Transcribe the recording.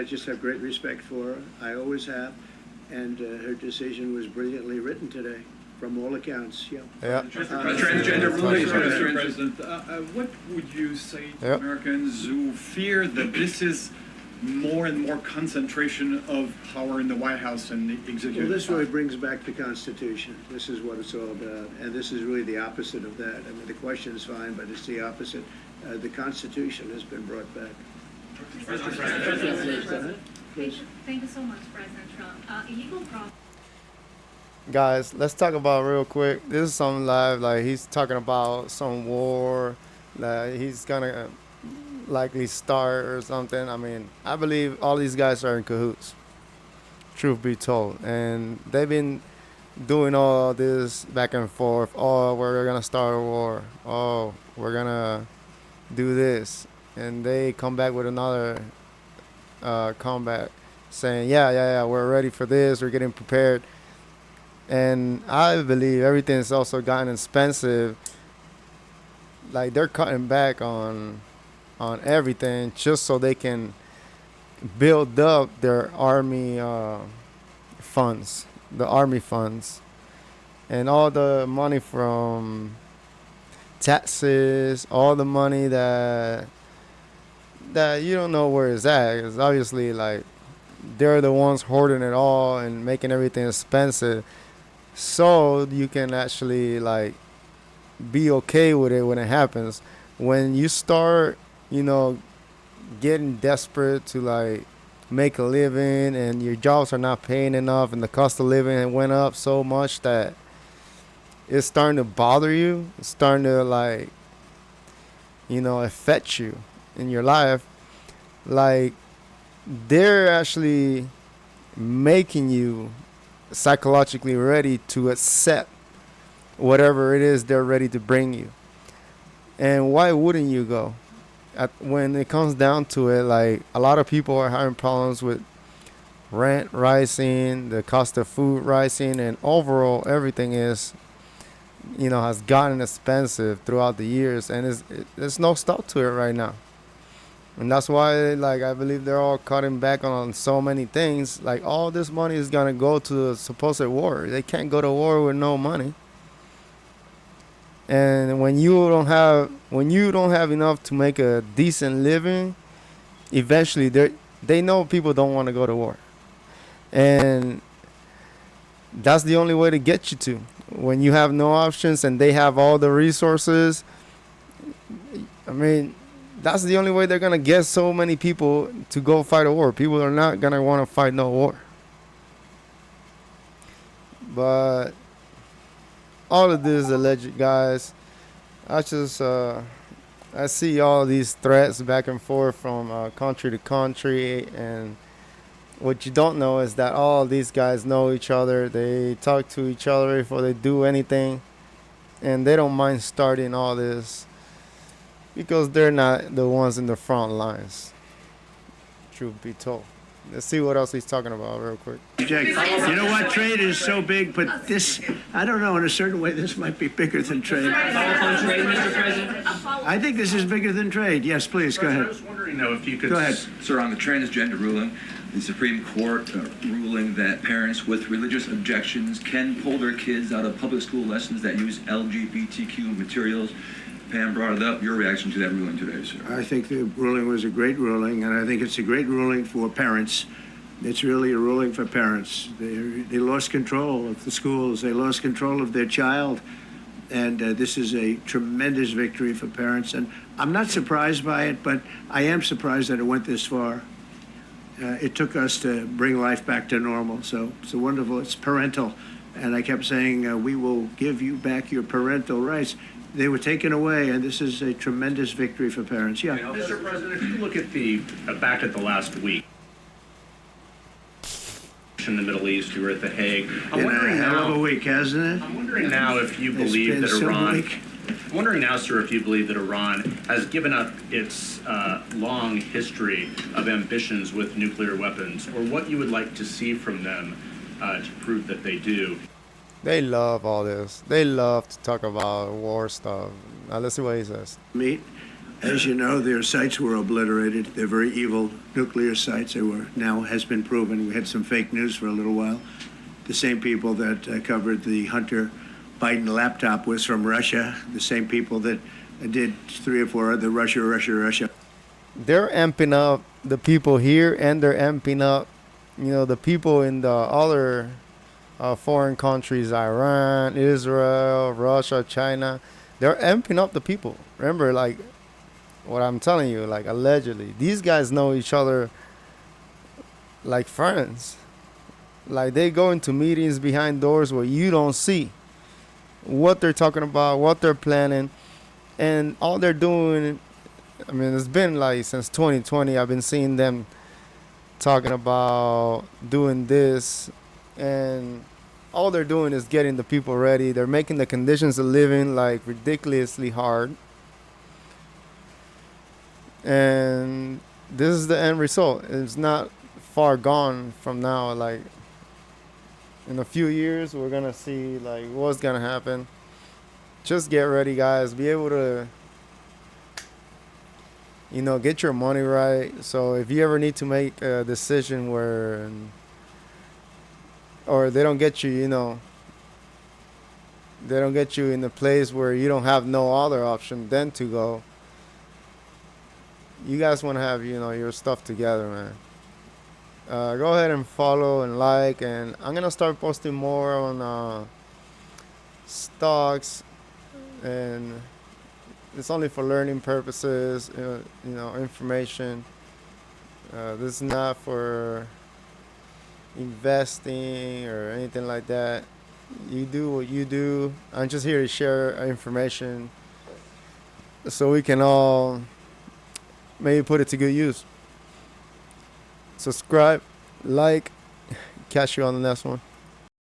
I just have great respect for her. I always have. And her decision was brilliantly written today, from all accounts. Yeah. Transgender rulings, Mr. President. What would you say to Americans who fear that this is more and more concentration of power in the White House and the executive? Well, this really brings back the Constitution. This is what it's all about. And this is really the opposite of that. I mean, the question is fine, but it's the opposite. The Constitution has been brought back. Thank you so much, President Trump. Eagle Cross. Guys, let's talk about real quick. This is something live. Like, he's talking about some war that he's gonna likely start or something. I mean, I believe all these guys are in cahoots, truth be told. And they've been doing all this back and forth. Oh, we're gonna start a war. Oh, we're gonna do this. And they come back with another comeback saying, yeah, we're ready for this. We're getting prepared. And I believe everything's also gotten expensive. Like, they're cutting back on everything just so they can build up their army funds, the army funds, and all the money from taxes, all the money that you don't know where it's at. It's obviously like they're the ones hoarding it all and making everything expensive, so you can actually like be okay with it when it happens. When you start, getting desperate to like make a living and your jobs are not paying enough and the cost of living went up so much that it's starting to bother you, it's starting to like, affect you in your life. Like, they're actually making you psychologically ready to accept whatever it is they're ready to bring you. And why wouldn't you go? When it comes down to it, like, a lot of people are having problems with rent rising, the cost of food rising, and overall everything is, has gotten expensive throughout the years, and there's no stop to it right now. And that's why, like, I believe they're all cutting back on so many things. Like, all this money is gonna go to the supposed war. They can't go to war with no money. And when you don't have enough to make a decent living, eventually they know people don't want to go to war. And that's the only way to get you to. When you have no options and they have all the resources, I mean, that's the only way they're going to get so many people to go fight a war. People are not going to want to fight no war. But all of this is alleged, guys. I see all these threats back and forth from country to country, and what you don't know is that all these guys know each other. They talk to each other before they do anything, and they don't mind starting all this because they're not the ones in the front lines, truth be told. Let's see what else he's talking about real quick. Jack, you know what? Trade is so big, but this, I don't know, in a certain way, this might be bigger than trade. I think this is bigger than trade. Yes, please, go ahead. I was wondering, though, if you could... Go ahead. Sir, on the transgender ruling, the Supreme Court ruling that parents with religious objections can pull their kids out of public school lessons that use LGBTQ materials. Pam brought it up. Your reaction to that ruling today, sir? I think the ruling was a great ruling, and I think it's a great ruling for parents. It's really a ruling for parents. They lost control of the schools. They lost control of their child. And this is a tremendous victory for parents. And I'm not surprised by it, but I am surprised that it went this far. It took us to bring life back to normal. So it's wonderful. It's parental. And I kept saying, we will give you back your parental rights. They were taken away, and this is a tremendous victory for parents. Yeah. Mr. President, if you look at back at the last week in the Middle East, you were at The Hague. I'm wondering now, hell of a week, hasn't it? I'm wondering now if you believe that Iran. I'm wondering now, sir, if you believe that Iran has given up its long history of ambitions with nuclear weapons, or what you would like to see from them to prove that they do. They love all this. They love to talk about war stuff. Now let's see what he says. As you know, their sites were obliterated. They're very evil nuclear sites. They were now has been proven. We had some fake news for a little while. The same people that covered the Hunter Biden laptop was from Russia. The same people that did 3 or 4 other Russia. They're amping up the people here, and they're amping up, the people in the other foreign countries, Iran, Israel, Russia, China. They're amping up the people. Remember, like what I'm telling you, like allegedly, these guys know each other like friends. Like they go into meetings behind doors where you don't see what they're talking about, what they're planning, and all they're doing. I mean, it's been like since 2020, I've been seeing them talking about doing this, and all they're doing is getting the people ready. They're making the conditions of living like ridiculously hard. And this is the end result. It's not far gone from now. Like in a few years, we're gonna see like what's gonna happen. Just get ready, guys. Be able to, get your money right. So if you ever need to make a decision or they don't get you, they don't get you in a place where you don't have no other option than to go. You guys want to have, your stuff together, man. Go ahead and follow and like, and I'm going to start posting more on stocks, and it's only for learning purposes, information. This is not for investing or anything like that. You do what you do. I'm just here to share information so we can all maybe put it to good use. Subscribe, like, catch you on the next one.